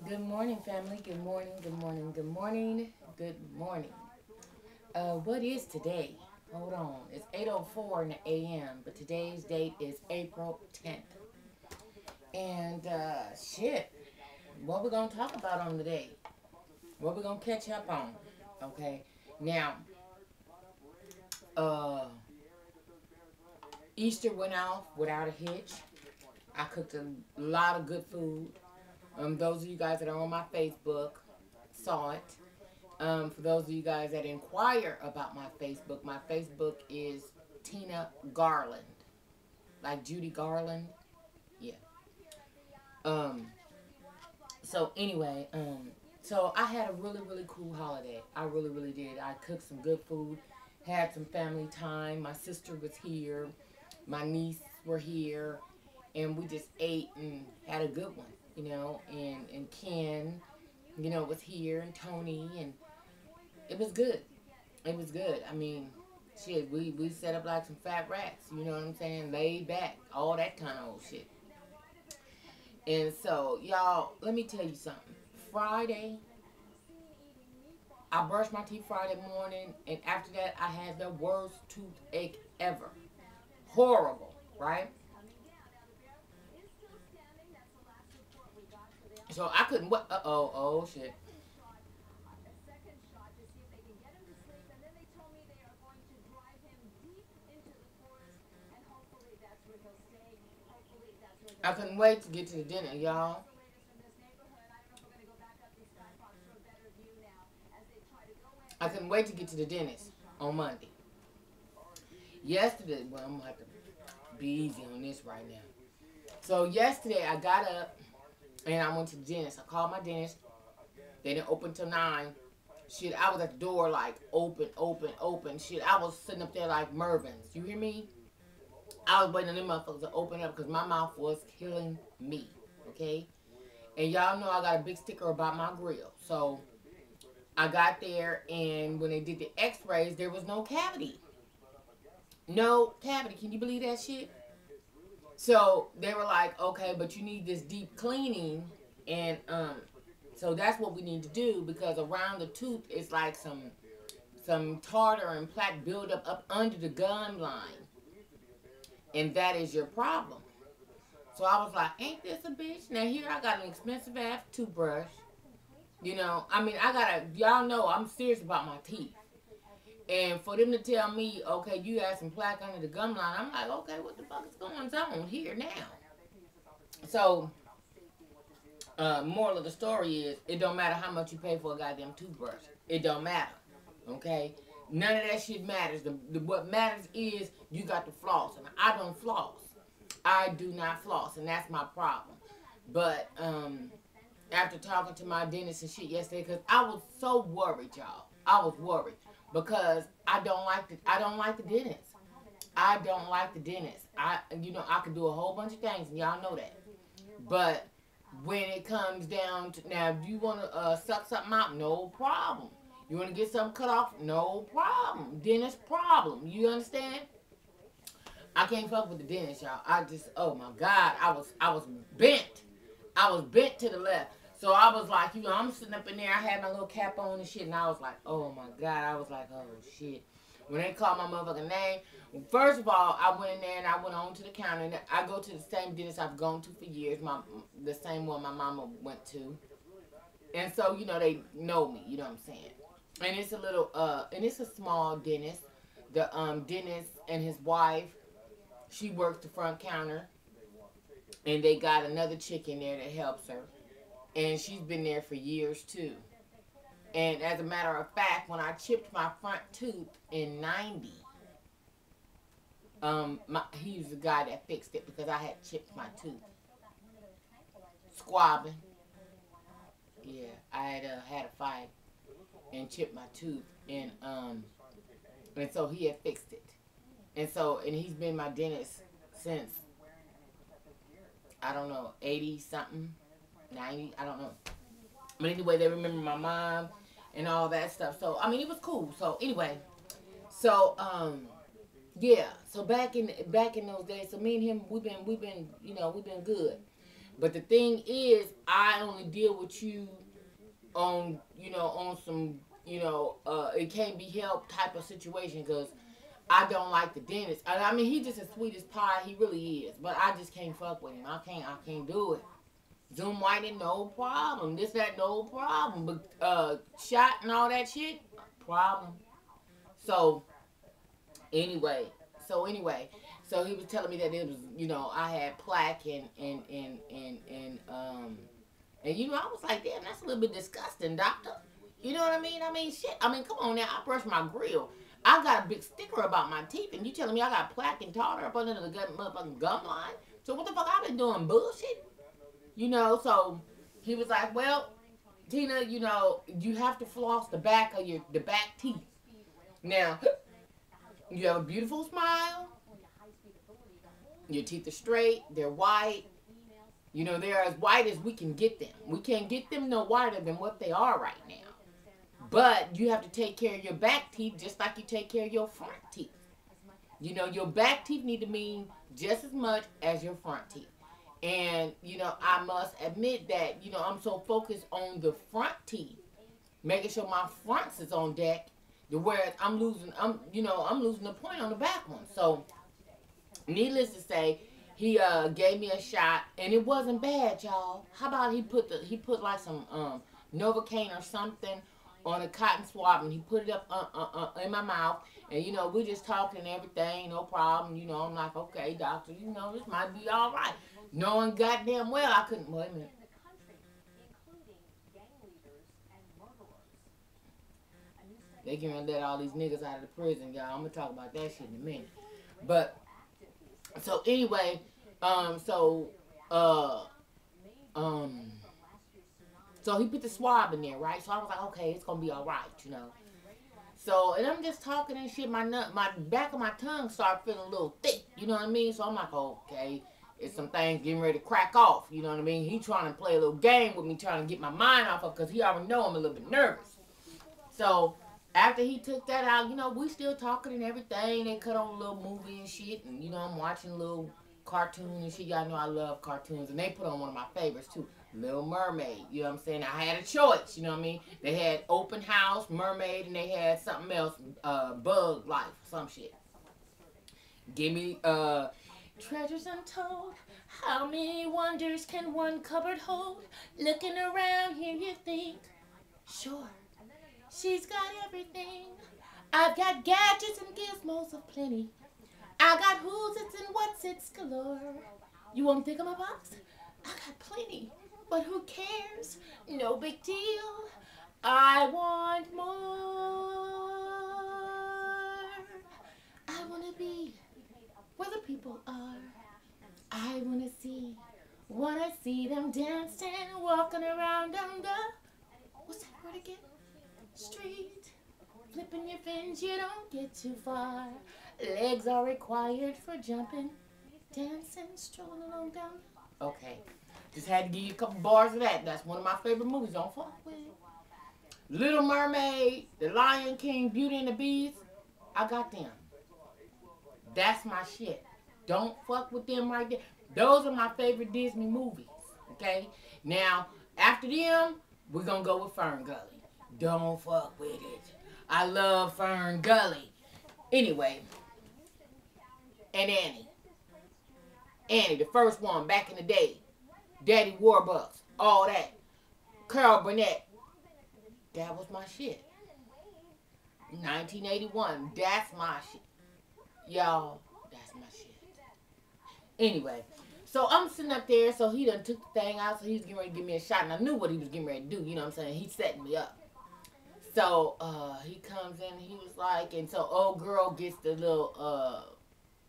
Good morning, family. Good morning, good morning, good morning, good morning. What is today? Hold on. It's 8:04 in the a.m., but today's date is April 10th. And, shit, what we going to talk about on the day? What we going to catch up on? Okay. Now, uh, Easter went off without a hitch. I cooked a lot of good food. Those of you guys that are on my Facebook saw it. For those of you guys that inquire about my Facebook is Tina Garland, like Judy Garland. Yeah. Um. So anyway, so I had a really cool holiday. I really did. I cooked some good food, had some family time. My sister was here, my niece were here, and we just ate and had a good one. And Ken, was here, and Tony, and it was good. It was good. I mean, shit, we set up like some fat rats. You know what I'm saying? Laid back, all that kind of old shit. And so, y'all, let me tell you something. Friday, I brushed my teeth Friday morning, and after that, I had the worst toothache ever. Horrible, right? So I couldn't. What? Oh shit. I couldn't wait to get to the dinner, y'all. I couldn't wait to get to the dentist on Monday. Yesterday, well, I'm gonna have to be easy on this right now. So yesterday, I got up and I went to the dentist. I called my dentist. They didn't open till 9. Shit, I was at the door like open, open, open. Shit, I was sitting up there like Mervyn's. You hear me? I was waiting on them motherfuckers to open up because my mouth was killing me. Okay? And y'all know I got a big sticker about my grill. So I got there, and when they did the x-rays, there was no cavity. No cavity. Can you believe that shit? So they were like, okay, but you need this deep cleaning. And so that's what we need to do, because around the tooth it's like some tartar and plaque buildup up under the gum line. And that is your problem. So I was like, ain't this a bitch? Now here I got an expensive ass toothbrush. I mean, y'all know I'm serious about my teeth. And for them to tell me, okay, you had some plaque under the gum line, I'm like, okay, what the fuck is going on here now? So, moral of the story is, it don't matter how much you pay for a goddamn toothbrush. It don't matter, okay? None of that shit matters. What matters is you got to floss, and I don't floss. I do not floss, and that's my problem. But after talking to my dentist and shit yesterday, because I was so worried, y'all. I was worried because I don't like the dentist. I don't like the dentist. I can do a whole bunch of things, and y'all know that. But when it comes down to, now, if you want to suck something out, no problem. You want to get something cut off, no problem. Dentist problem. You understand? I can't fuck with the dentist, y'all. Oh my God, I was bent. I was bent to the left. So I was like, I'm sitting up in there. I had my little cap on and shit, and I was like, oh my God. I was like, oh shit. When they called my motherfucking name, first of all, I went in there and I went on to the counter. And I go to the same dentist I've gone to for years, the same one my mama went to. And so, they know me, you know what I'm saying? And it's a small dentist. The dentist and his wife, she works the front counter. And they got another chick in there that helps her. And she's been there for years too. And as a matter of fact, when I chipped my front tooth in 90, he was the guy that fixed it because I had chipped my tooth. Squabbing. Yeah, I had a fight and chipped my tooth, and so he had fixed it. And he's been my dentist since, I don't know, 80 something, 90, I don't know. But anyway, they remember my mom and all that stuff. So I mean, it was cool. So anyway, so yeah. So back in those days, so me and him, we've been good. But the thing is, I only deal with you on, on some, it can't be helped type of situation because I don't like the dentist. I mean, he just as sweet as pie. He really is. But I just can't fuck with him. I can't do it. Zoom whitening, no problem. This, that, no problem. But shot and all that shit, problem. So anyway, so he was telling me that it was, I had plaque and I was like, damn, that's a little bit disgusting, doctor. You know what I mean? I mean, shit. I mean, come on now. I brush my grill. I got a big sticker about my teeth, and you telling me I got plaque and tartar up under the motherfucking gum line? So what the fuck I been doing? Bullshit? So he was like, well, Tina, you have to floss the back of the back teeth. Now, you have a beautiful smile. Your teeth are straight. They're white. They're as white as we can get them. We can't get them no whiter than what they are right now. But you have to take care of your back teeth just like you take care of your front teeth. Your back teeth need to mean just as much as your front teeth. And, I must admit that, I'm so focused on the front teeth, making sure my fronts is on deck, whereas I'm losing the point on the back one. So, needless to say, he gave me a shot, and it wasn't bad, y'all. How about he put like some Novocaine or something on a cotton swab, and he put it up in my mouth, and we just talking and everything, no problem. I'm like, okay, doctor, this might be all right. Knowing goddamn well I couldn't. Wait a minute. They can let all these niggas out of the prison, y'all. I'm gonna talk about that shit in a minute. But so anyway, so he put the swab in there, right? So I was like, okay, it's gonna be all right, So, and I'm just talking and shit. My back of my tongue started feeling a little thick, you know what I mean? So I'm like, okay, it's some things getting ready to crack off, you know what I mean? He trying to play a little game with me, trying to get my mind off of, because he already know I'm a little bit nervous. So after he took that out, we still talking and everything. They cut on a little movie and shit, and I'm watching a little cartoon and shit. Y'all know I love cartoons, and they put on one of my favorites too, Little Mermaid. You know what I'm saying? I had a choice, you know what I mean? They had Open House, Mermaid, and they had something else, Bug Life, some shit. Give me treasures untold. How many wonders can one cupboard hold? Looking around here, you think, sure, she's got everything. I've got gadgets and gizmos of plenty. I got who's it's and what's it's galore. You won't think of my box? I got plenty, but who cares? No big deal. I want more. I want to be where the people are. I wanna see them dancing, walking around on the, what's that word again? Street. Flipping your fins, you don't get too far. Legs are required for jumping, dancing, strolling along down. Okay, just had to give you a couple bars of that. That's one of my favorite movies. Don't fuck with it. Little Mermaid, The Lion King, Beauty and the Beast. I got them. That's my shit. Don't fuck with them right there. Those are my favorite Disney movies. Okay? Now, after them, we're going to go with Fern Gully. Don't fuck with it. I love Fern Gully. Anyway. And Annie. Annie, the first one back in the day. Daddy Warbucks. All that. Carol Burnett. That was my shit. 1981. That's my shit. Y'all, that's my shit. Anyway, so I'm sitting up there, so he done took the thing out, so he was getting ready to give me a shot, and I knew what he was getting ready to do, you know what I'm saying? He's setting me up. So, he comes in, he was like, and so old girl gets the little,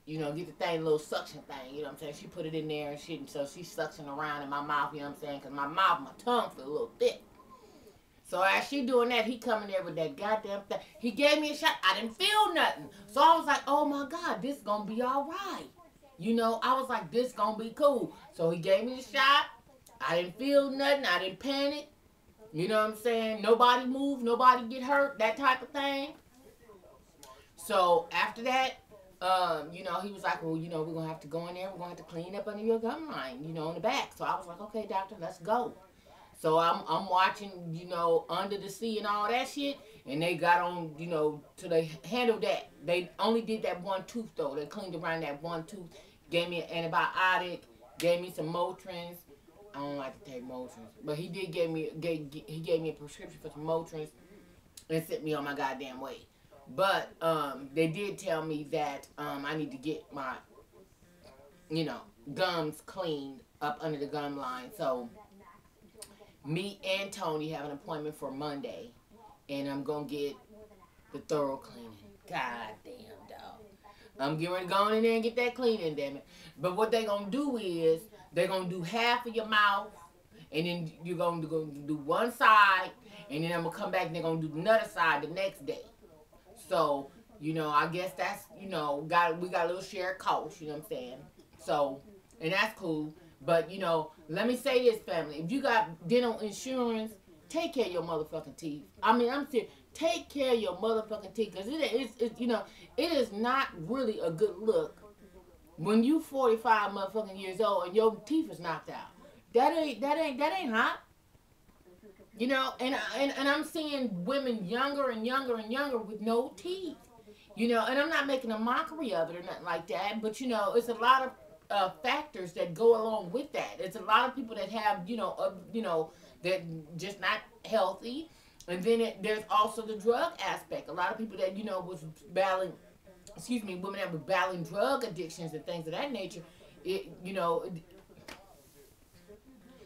get the thing, little suction thing, you know what I'm saying? She put it in there and shit, and so she's suctioning around in my mouth, you know what I'm saying? Because my tongue feel a little thick. So as she doing that, he coming there with that goddamn thing. He gave me a shot. I didn't feel nothing. So I was like, oh my God, this gonna be all right. I was like, this gonna be cool. So he gave me the shot. I didn't feel nothing. I didn't panic. You know what I'm saying? Nobody moved. Nobody get hurt. That type of thing. So after that, you know, he was like, well, you know, we're gonna have to go in there. We're gonna have to clean up under your gum line, you know, in the back. So I was like, okay, doctor, let's go. So I'm watching, you know, Under the Sea and all that shit, and they got on, you know, to they handled that. They only did that one tooth though. They cleaned around that one tooth, gave me an antibiotic, gave me some Motrins. I don't like to take Motrins, but he did he gave me a prescription for some Motrins and sent me on my goddamn way. But they did tell me that I need to get my, you know, gums cleaned up under the gum line. So me and Tony have an appointment for Monday, and I'm gonna get the thorough cleaning. God damn, dog. I'm getting ready to go in there and get that cleaning, damn it. But what they gonna do is they're gonna do half of your mouth, and then you're gonna do one side, and then I'm gonna come back and they're gonna do another side the next day. So, you know, I guess that's, you know, we got a little shared cost, you know what I'm saying? So, and that's cool. But, you know, let me say this, family. If you got dental insurance, take care of your motherfucking teeth. I mean, I'm serious. Take care of your motherfucking teeth. Because you know, it is not really a good look when you 45 motherfucking years old and your teeth is knocked out. That ain't hot. You know, and I'm seeing women younger and younger and younger with no teeth. You know, and I'm not making a mockery of it or nothing like that, but you know, it's a lot of factors that go along with that. It's a lot of people that have, you know, that just not healthy, and then there's also the drug aspect. A lot of people that, you know, was battling, women that were battling drug addictions and things of that nature. You know.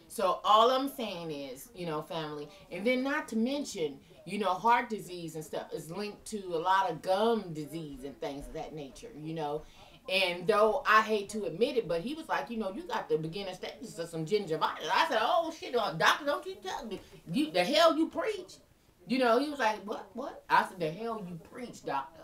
So all I'm saying is, you know, family, and then not to mention, you know, heart disease and stuff is linked to a lot of gum disease and things of that nature, you know. And though I hate to admit it, but he was like, you know, you got the beginning stages of some gingivitis. I said, oh shit, doctor, don't you tell me. The hell you preach? You know, he was like, what? I said, the hell you preach, doctor.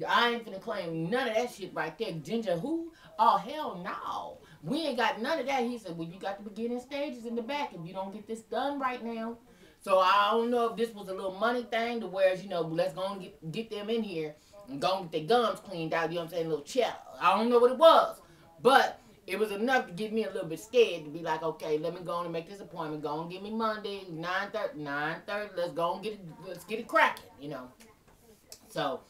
I ain't finna claim none of that shit right there. Ginger who? Oh, hell no. We ain't got none of that. He said, well, you got the beginning stages in the back if you don't get this done right now. So I don't know if this was a little money thing to where, you know, let's go and get them in here and go and get their gums cleaned out, you know what I'm saying, a little cheddar. I don't know what it was. But it was enough to get me a little bit scared to be like, okay, let me go on and make this appointment. Go and get me Monday, 9:30. Let's go and let's get it cracking, you know. So,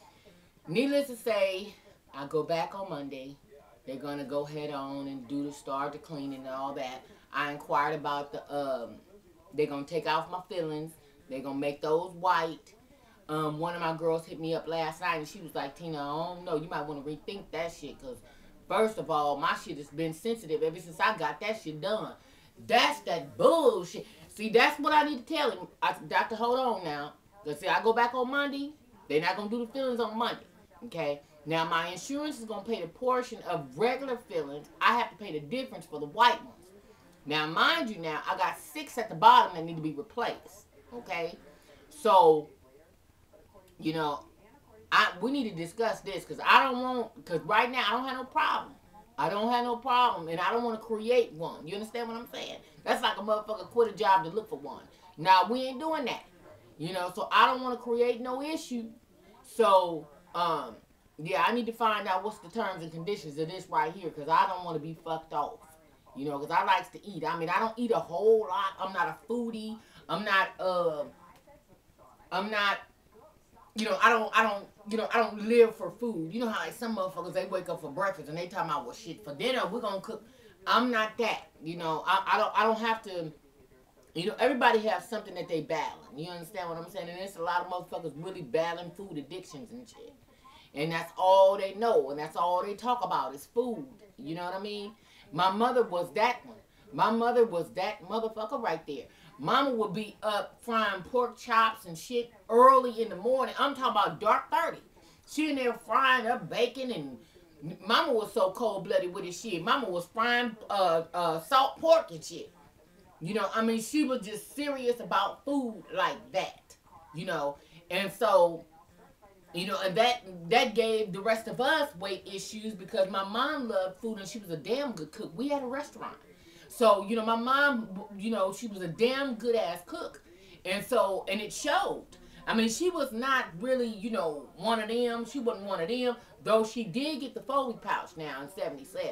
needless to say, I go back on Monday. They're going to go head on and start the cleaning and all that. I inquired about they're going to take off my fillings. They're going to make those white. One of my girls hit me up last night and she was like, Tina, I don't know. You might want to rethink that shit because, first of all, my shit has been sensitive ever since I got that shit done. That's that bullshit. See, that's what I need to tell him. Doctor, hold on now. Because, see, I go back on Monday. They're not going to do the fillings on Monday. Okay? Now, my insurance is going to pay the portion of regular fillings. I have to pay the difference for the white ones. Now, mind you now, I got 6 at the bottom that need to be replaced. Okay? So, you know, we need to discuss this because because right now I don't have no problem. I don't have no problem and I don't want to create one. You understand what I'm saying? That's like a motherfucker quit a job to look for one. Now, we ain't doing that. You know, so I don't want to create no issue. So, yeah, I need to find out what's the terms and conditions of this right here because I don't want to be fucked off. You know, because I like to eat. I mean, I don't eat a whole lot. I'm not a foodie. I'm not, you know, I don't live for food. You know how like some motherfuckers, they wake up for breakfast and they talking about, well, shit, for dinner, we're going to cook. I'm not that. You know, I don't have to, you know, everybody has something that they battling. You understand what I'm saying? And there's a lot of motherfuckers really battling food addictions and shit. And that's all they know. And that's all they talk about is food. You know what I mean? My mother was that one. My mother was that motherfucker right there. Mama would be up frying pork chops and shit early in the morning. I'm talking about dark 30. She in there frying up bacon and Mama was so cold-blooded with his shit. Mama was frying salt pork and shit. You know, I mean, she was just serious about food like that. You know, and so... You know, and that gave the rest of us weight issues because my mom loved food and she was a damn good cook. We had a restaurant. So, you know, my mom, you know, she was a damn good ass cook. And so, and it showed. I mean, she was not really, you know, one of them. She wasn't one of them, though she did get the Foley pouch now in 77.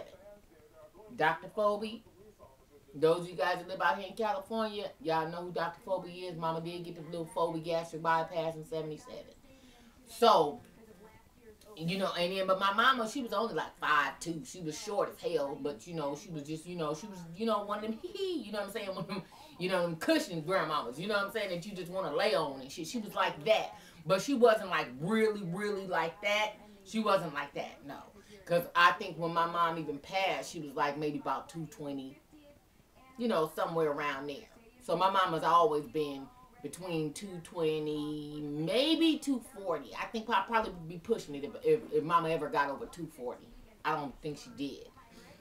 Dr. Foley, those of you guys that live out here in California, y'all know who Dr. Foley is. Mama did get the little Foley gastric bypass in 77. So, you know, and then, but my mama, she was only like 5'2". She was short as hell, but, you know, she was just, you know, she was, you know, one of them, you know what I'm saying, one of them, you know, them cushion grandmamas, you know what I'm saying, that you just want to lay on and shit. She was like that, but she wasn't like really, really like that. She wasn't like that, no. Because I think when my mom even passed, she was like maybe about 220, you know, somewhere around there. So my mom has always been between 220, maybe 240. I think I'd probably be pushing it if mama ever got over 240. I don't think she did.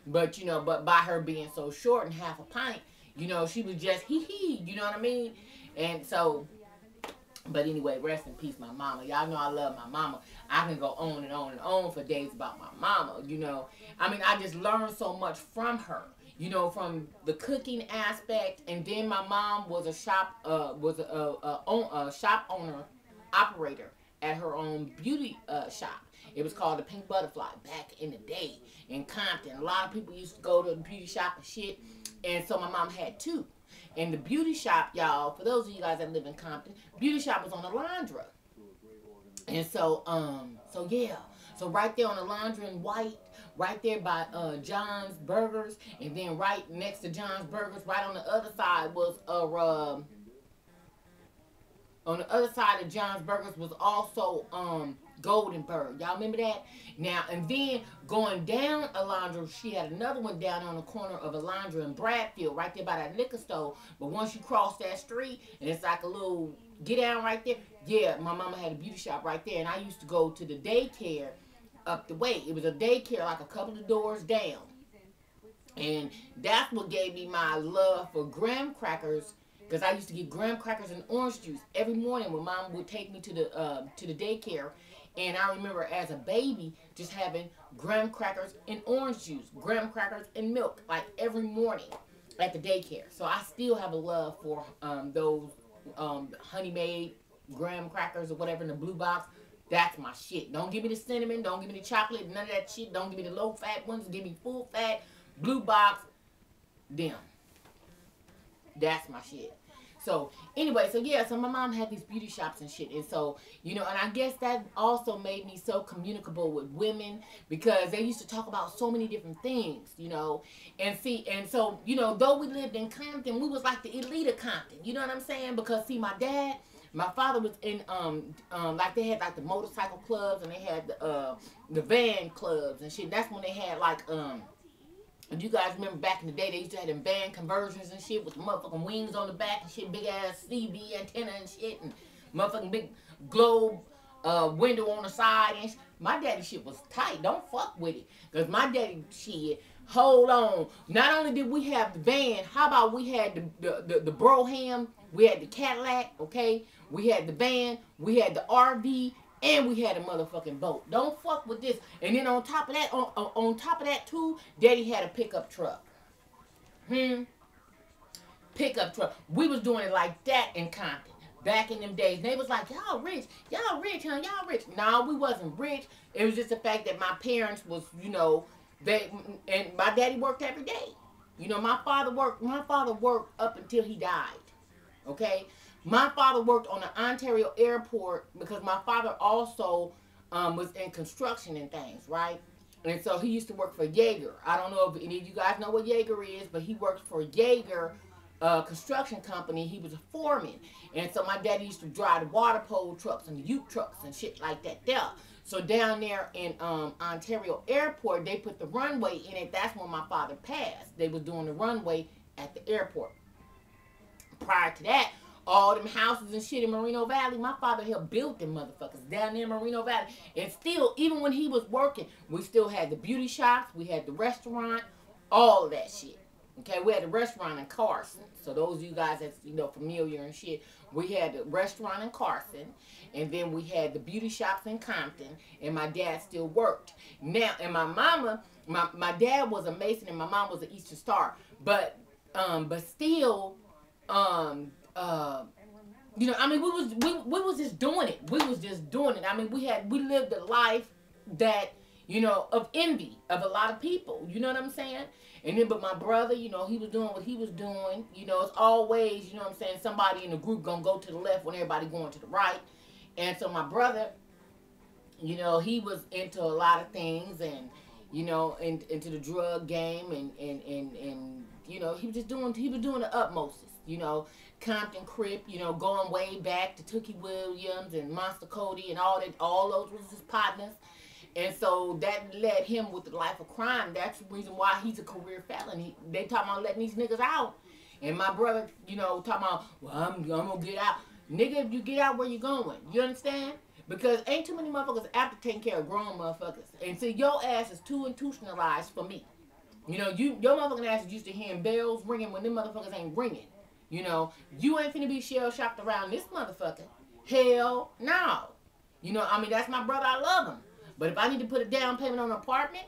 But, you know, but by her being so short and half a pint, you know, she was just hee, you know what I mean? And so, but anyway, rest in peace, my mama. Y'all know I love my mama. I can go on and on and on for days about my mama, you know. I mean, I just learned so much from her, you know, from the cooking aspect. And then my mom was a shop owner, operator at her own beauty shop. It was called the Pink Butterfly back in the day in Compton. A lot of people used to go to the beauty shop and shit. And so my mom had two. And the beauty shop, y'all, for those of you guys that live in Compton, beauty shop was on the Alondra. And so, yeah. So right there on the Alondra and White, right there by John's Burgers, and then right next to John's Burgers, right on the other side was on the other side of John's Burgers was also Goldenberg. Y'all remember that? Now, and then going down Alondra, she had another one down on the corner of Alondra and Bradfield, right there by that liquor store. But once you cross that street, and it's like a little get down right there, yeah, my mama had a beauty shop right there. And I used to go to the daycare up the way. It was a daycare like a couple of doors down. And that's what gave me my love for graham crackers, because I used to get graham crackers and orange juice every morning when mom would take me to the daycare. And I remember as a baby just having graham crackers and orange juice, graham crackers and milk, like every morning at the daycare. So I still have a love for those Honey Maid graham crackers or whatever in the blue box. That's my shit. Don't give me the cinnamon. Don't give me the chocolate. None of that shit. Don't give me the low fat ones. Give me full fat, blue box, them. That's my shit. So anyway, so yeah, so my mom had these beauty shops and shit. And so, you know, and I guess that also made me so communicable with women, because they used to talk about so many different things, you know. And see, and so, you know, though we lived in Compton, we was like the elite of Compton. You know what I'm saying? Because see, my father was in like they had like the motorcycle clubs, and they had the van clubs and shit. That's when they had like if you guys remember back in the day, they used to have them van conversions and shit with the motherfucking wings on the back and shit, big ass CB antenna and shit, and motherfucking big globe window on the side. And my daddy shit was tight. Don't fuck with it, because my daddy shit, hold on. Not only did we have the van, how about we had the Brougham, we had the Cadillac, okay? We had the van, we had the RV, and we had a motherfucking boat. Don't fuck with this. And then on top of that, on top of that too, Daddy had a pickup truck. Pickup truck. We was doing it like that in Compton back in them days. They was like, y'all rich, huh? Y'all rich. No, we wasn't rich. It was just the fact that my parents was, you know, and my daddy worked every day. You know, my father worked up until he died. Okay? My father worked on the Ontario airport because my father also was in construction and things, right? And so he used to work for Jaeger. I don't know if any of you guys know what Jaeger is, but he worked for Jaeger construction company. He was a foreman. And so my daddy used to drive the water pole trucks and the ute trucks and shit like that there. So down there in Ontario airport, they put the runway in it. That's when my father passed. They was doing the runway at the airport. Prior to that, all them houses and shit in Moreno Valley, my father helped build them motherfuckers down there in Moreno Valley. And still, even when he was working, we still had the beauty shops, we had the restaurant, all of that shit. Okay, we had the restaurant in Carson. So those of you guys that's, you know, familiar and shit, we had the restaurant in Carson, and then we had the beauty shops in Compton, and my dad still worked. Now, and my mama, my dad was a Mason and my mom was an Eastern Star, but still, You know, I mean, we was just doing it. We was just doing it. I mean, we lived a life that, you know, of envy of a lot of people. You know what I'm saying? And then, but my brother, you know, he was doing what he was doing. You know, it's always, you know what I'm saying, somebody in the group gonna go to the left when everybody going to the right. And so my brother, you know, he was into a lot of things, and you know, into the drug game, and you know, he was doing the utmost. You know, Compton Crip, you know, going way back to Tookie Williams and Monster Cody and all that. All those was his partners. And so that led him with the life of crime. That's the reason why he's a career felon. They talking about letting these niggas out. And my brother, you know, talking about, well, I'm going to get out. Nigga, if you get out, where you going? You understand? Because ain't too many motherfuckers after taking care of grown motherfuckers. And see, your ass is too institutionalized for me. You know, your motherfucking ass is used to hearing bells ringing when them motherfuckers ain't ringing. You know, you ain't finna be shell-shocked around this motherfucker. Hell no. You know, I mean, that's my brother. I love him. But if I need to put a down payment on an apartment,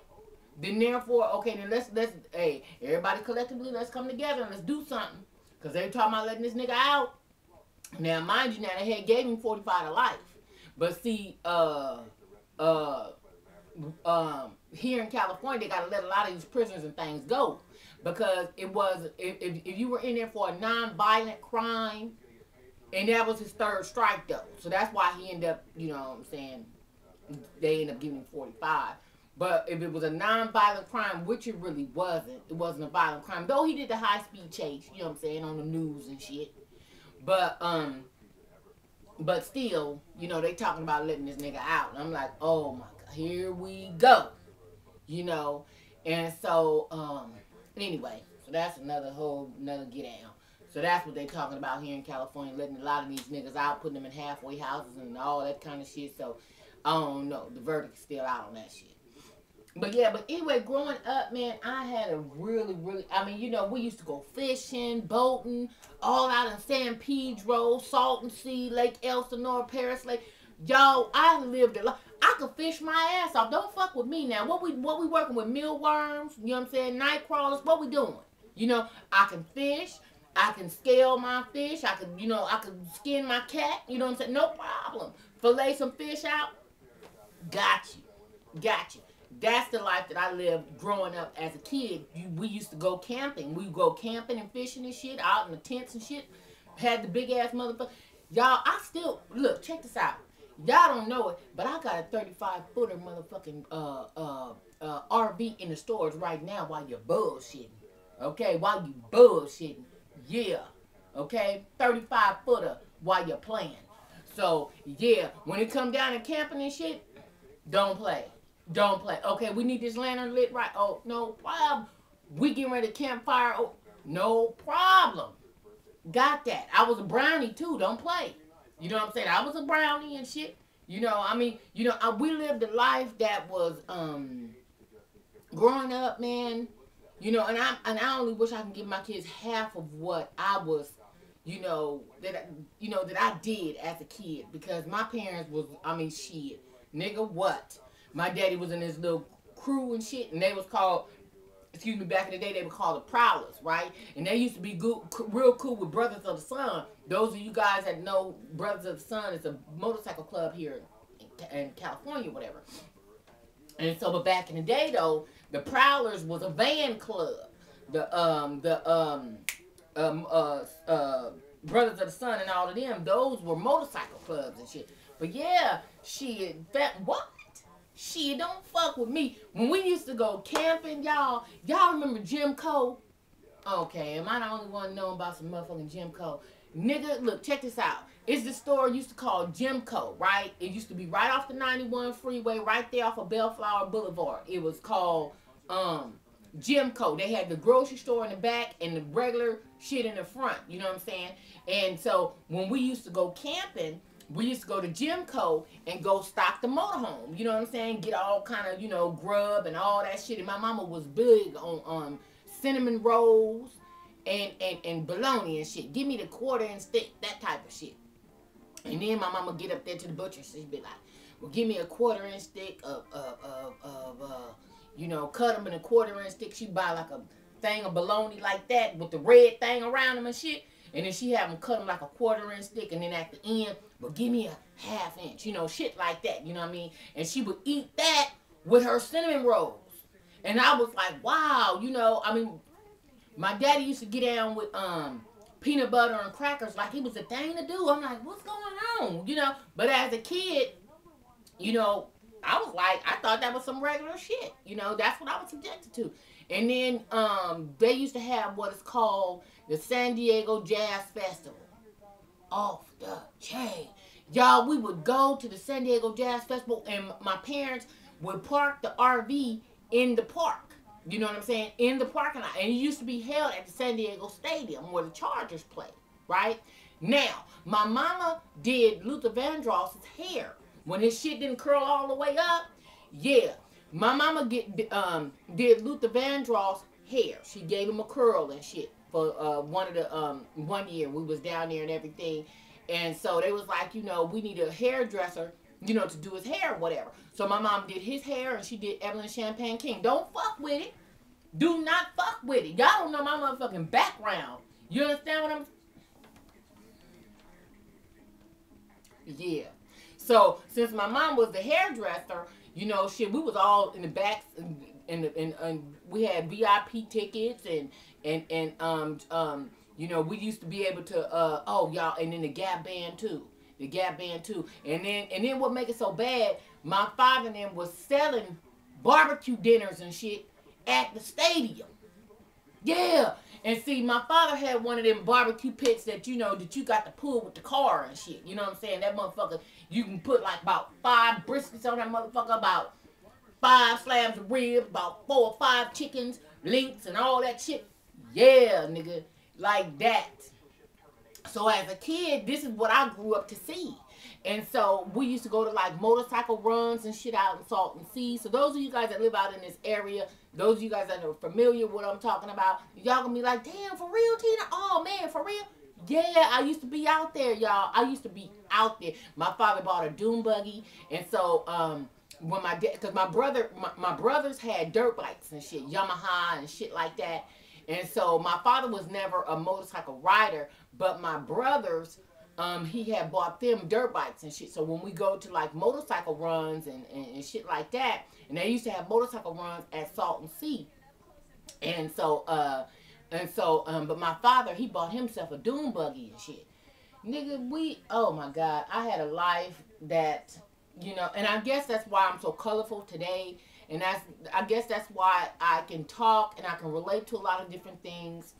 then therefore, okay, then let's hey, everybody collectively, let's come together and let's do something. Because they talking about letting this nigga out. Now, mind you, now they had gave him 45 to life. But see, here in California, they got to let a lot of these prisoners and things go. Because it was, if you were in there for a non-violent crime, and that was his third strike, though. So that's why he ended up, you know what I'm saying, they ended up giving him 45. But if it was a non-violent crime, which it really wasn't, it wasn't a violent crime. Though he did the high-speed chase, you know what I'm saying, on the news and shit. But still, you know, they talking about letting this nigga out. And I'm like, oh my God, here we go. You know, and so, anyway, so that's another get down. So that's what they talking about here in California, letting a lot of these niggas out, putting them in halfway houses and all that kind of shit. So, I don't know. The verdict's still out on that shit. But yeah, but anyway, growing up, man, I had a really, I mean, you know, we used to go fishing, boating, all out in San Pedro, Salton Sea, Lake Elsinore, Paris Lake. Yo, I lived a lot. I could fish my ass off. Don't fuck with me now. What we working with? Mealworms, you know what I'm saying? Night crawlers, what we doing? You know, I can fish. I can scale my fish. I could, you know, I could skin my cat. You know what I'm saying? No problem. Fillet some fish out. Got you. That's the life that I lived growing up as a kid. We used to go camping. We go camping and fishing and shit out in the tents and shit. Had the big ass motherfucker. Y'all, I still, look, check this out. Y'all don't know it, but I got a 35-footer motherfucking RV in the stores right now while you're bullshitting. Okay, while you bullshitting. Yeah. Okay, 35-footer while you're playing. So, yeah, when it come down to camping and shit, don't play. Don't play. Okay, we need this lantern lit right. Oh, no problem. We getting ready to campfire. Oh, no problem. Got that. I was a brownie too. Don't play. You know what I'm saying? I was a brownie and shit. You know, I mean, you know, we lived a life that was, growing up, man. You know, and I only wish I can give my kids half of what I was, you know, that I did as a kid, because my parents was, I mean, shit, nigga, what? My daddy was in this little crew and shit, and they was called, excuse me, back in the day, they were called the Prowlers, right? And they used to be real cool with Brothers of the Sun. Those of you guys that know Brothers of the Sun, it's a motorcycle club here in California, whatever. And so, but back in the day, though, the Prowlers was a van club. The Brothers of the Sun and all of them, those were motorcycle clubs and shit. But yeah, shit, what? Shit, don't fuck with me. When we used to go camping, y'all remember Jim Crow? Okay, am I the only one knowing about some motherfucking Jim Crow? Nigga, look, check this out. It's the store used to call Jim Crow, right? It used to be right off the 91 freeway, right there off of Bellflower Boulevard. It was called Jim Crow. They had the grocery store in the back and the regular shit in the front. You know what I'm saying? And so when we used to go camping, we used to go to Jim Crow and go stock the motorhome. You know what I'm saying? Get all kind of, you know, grub and all that shit. And my mama was big on cinnamon rolls and bologna and shit. Give me the quarter and stick, that type of shit. And then my mama get up there to the butcher. She'd be like, well, give me a quarter inch stick of you know, cut them in a quarter inch stick. She'd buy like a thing of bologna like that with the red thing around them and shit. And then she have them cut them like a 1/4 inch thick, and then at the end, but give me a 1/2 inch, you know, shit like that, you know what I mean? And she would eat that with her cinnamon rolls. And I was like, wow, you know, I mean, my daddy used to get down with peanut butter and crackers like it was a thing to do. I'm like, what's going on? You know, but as a kid, you know, I was like, I thought that was some regular shit. You know, that's what I was subjected to. And then they used to have what is called the San Diego Jazz Festival. Off the chain. Y'all, we would go to the San Diego Jazz Festival and my parents would park the RV in the park. You know what I'm saying? In the parking lot. And it used to be held at the San Diego Stadium where the Chargers play. Right? Now, my mama did Luther Vandross's hair. When his shit didn't curl all the way up, yeah. My mama did Luther Vandross hair. She gave him a curl and shit for one year. We was down there and everything. And so they was like, you know, we need a hairdresser, you know, to do his hair or whatever. So my mom did his hair and she did Evelyn Champagne King. Don't fuck with it. Do not fuck with it. Y'all don't know my motherfucking background. You understand what I'm... Yeah. So since my mom was the hairdresser, you know, shit, we was all in the back, and we had VIP tickets, and you know, we used to be able to, oh y'all, and then the Gap Band too, and then what make it so bad? My father and them was selling barbecue dinners and shit at the stadium. Yeah. And see, my father had one of them barbecue pits that, you know, that you got to pull with the car and shit. You know what I'm saying? That motherfucker, you can put like about 5 briskets on that motherfucker, about 5 slabs of ribs, about 4 or 5 chickens, links, and all that shit. Yeah, nigga. Like that. So as a kid, this is what I grew up to see. And so we used to go to like motorcycle runs and shit out in Salton Sea. So those of you guys that live out in this area, those of you guys that are familiar with what I'm talking about, y'all gonna be like, damn, for real, Tina? Oh man, for real? Yeah, I used to be out there, y'all. I used to be out there. My father bought a dune buggy, and so when my dad, because my brothers had dirt bikes and shit, Yamaha and shit like that. And so my father was never a motorcycle rider, but my brothers, he had bought them dirt bikes and shit. So when we go to like motorcycle runs and shit like that, and they used to have motorcycle runs at Salton Sea. And so, but my father, he bought himself a dune buggy and shit. Nigga, oh my God, I had a life that, you know, and I guess that's why I'm so colorful today. And I guess that's why I can talk and I can relate to a lot of different things.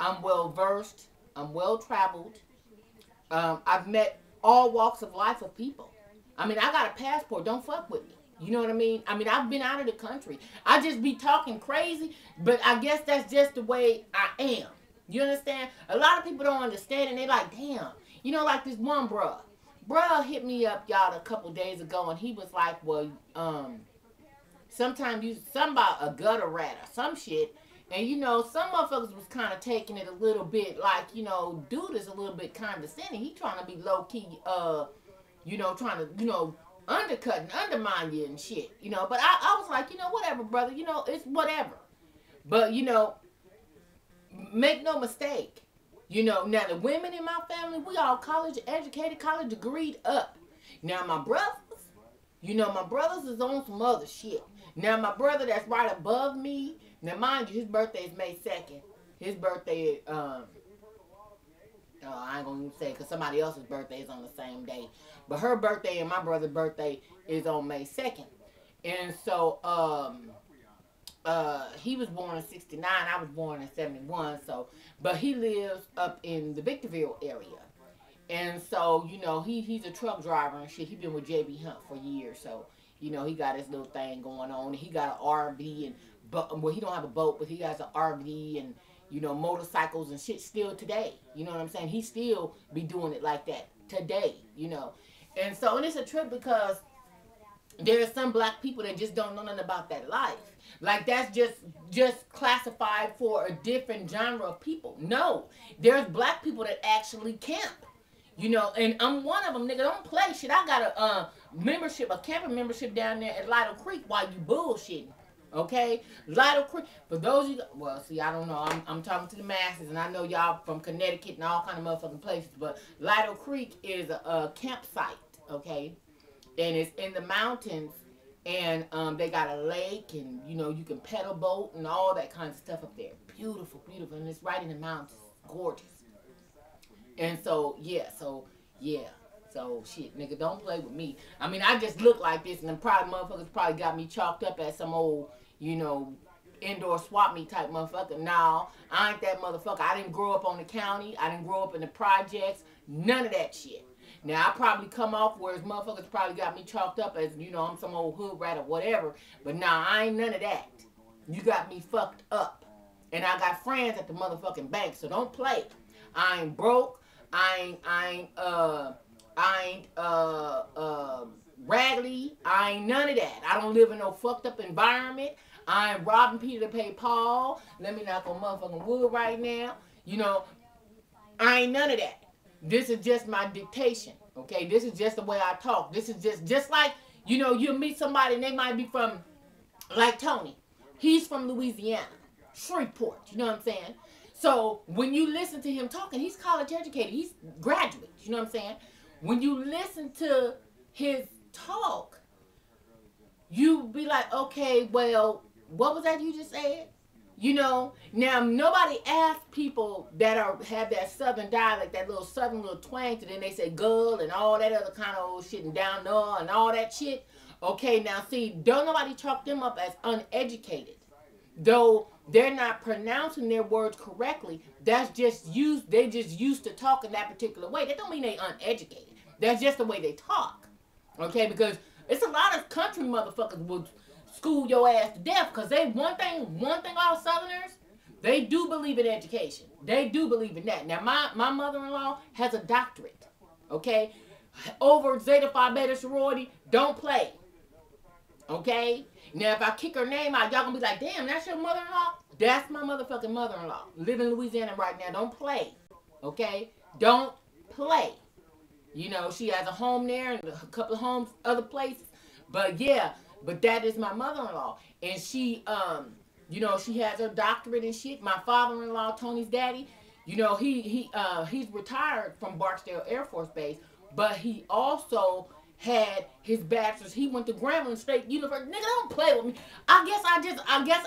I'm well versed. I'm well traveled. I've met all walks of life of people. I mean, I got a passport. Don't fuck with me. You know what I mean? I mean, I've been out of the country. I just be talking crazy, but I guess that's just the way I am. You understand? A lot of people don't understand, and they like, damn. You know, like this one bruh. Bruh hit me up, y'all, a couple days ago, and he was like, well, sometimes you, something about a gutter rat or some shit. And, you know, some motherfuckers was kind of taking it a little bit like, you know, dude is a little bit condescending. He trying to be low-key, you know, trying to, you know, undercut and undermine you and shit, you know. But I was like, you know, whatever, brother. You know, it's whatever. But, you know, make no mistake. You know, now the women in my family, we all college educated, college degreed up. Now my brothers, you know, my brothers is on some other shit. Now my brother that's right above me, now mind you, his birthday is May 2nd. His birthday, I ain't gonna even say because somebody else's birthday is on the same day. But her birthday and my brother's birthday is on May 2nd. And so, he was born in 69, I was born in 71, so, but he lives up in the Victorville area. And so, you know, he's a truck driver and shit. He been with JB Hunt for years, so, you know, he got his little thing going on. He got an RV and, well, he don't have a boat, but he has an RV and, you know, motorcycles and shit still today. You know what I'm saying? He still be doing it like that today, you know. And so, and it's a trip because there are some black people that just don't know nothing about that life. Like that's just classified for a different genre of people. No, there's black people that actually camp. You know, and I'm one of them, nigga. Don't play shit. I got a membership, a camping membership down there at Lytle Creek while you bullshitting. Okay, Lytle Creek. For those of you, well, see, I don't know. I'm talking to the masses, and I know y'all from Connecticut and all kind of motherfucking places. But Lytle Creek is a campsite, okay, and it's in the mountains, and they got a lake, and you know you can pedal boat and all that kind of stuff up there. Beautiful, beautiful, and it's right in the mountains, gorgeous. And so yeah. So shit, nigga, don't play with me. I mean, I just look like this, and then probably motherfuckers probably got me chalked up as some old, you know, indoor swap meet type motherfucker. No, I ain't that motherfucker. I didn't grow up on the county. I didn't grow up in the projects. None of that shit. Now, I probably come off whereas motherfuckers probably got me chalked up as, you know, I'm some old hood rat or whatever. But nah, I ain't none of that. You got me fucked up. And I got friends at the motherfucking bank, so don't play. I ain't broke. I ain't raggedy. I ain't none of that. I don't live in no fucked up environment. I ain't robbing Peter to pay Paul. Let me knock on motherfucking wood right now. You know, I ain't none of that. This is just my dictation. Okay, this is just the way I talk. This is just like, you know, you'll meet somebody and they might be from, like Tony. He's from Louisiana, Shreveport. You know what I'm saying? So when you listen to him talking, he's college educated. He's graduate. You know what I'm saying? When you listen to his talk, you be like, okay, well, what was that you just said? You know, now nobody asks people that have that southern dialect, that little southern little twang, and then they say girl and all that other kind of old shit and down there and all that shit. Okay, now see, don't nobody chalk them up as uneducated. Though they're not pronouncing their words correctly, that's just used, they just used to talk in that particular way. That don't mean they uneducated. That's just the way they talk. Okay, because it's a lot of country motherfuckers would school your ass to death because they one thing all Southerners, they do believe in education. They do believe in that. Now my mother-in-law has a doctorate. Okay? Over Zeta Phi Beta sorority, don't play. Okay? Now, if I kick her name out, y'all gonna be like, damn, that's your mother-in-law? That's my motherfucking mother-in-law. Live in Louisiana right now. Don't play. Okay? Don't play. You know, she has a home there and a couple of homes other places. But yeah, but that is my mother-in-law. And she, you know, she has her doctorate and shit. My father-in-law, Tony's daddy, you know, he's retired from Barksdale Air Force Base, but he also had his bachelor's. He went to Grambling State University. Nigga, don't play with me. I guess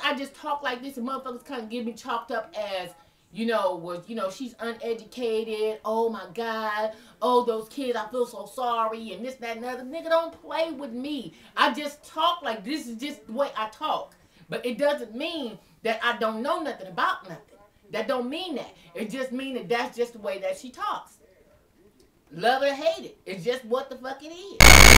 I just talk like this, and motherfuckers kind of get me chalked up as, you know, she's uneducated. Oh my God. Oh, those kids, I feel so sorry, and this, that, and the other. Nigga, don't play with me. I just talk like this is just the way I talk. But it doesn't mean that I don't know nothing about nothing. That don't mean that. It just means that that's just the way that she talks. Love it or hate it. It's just what the fuck it is.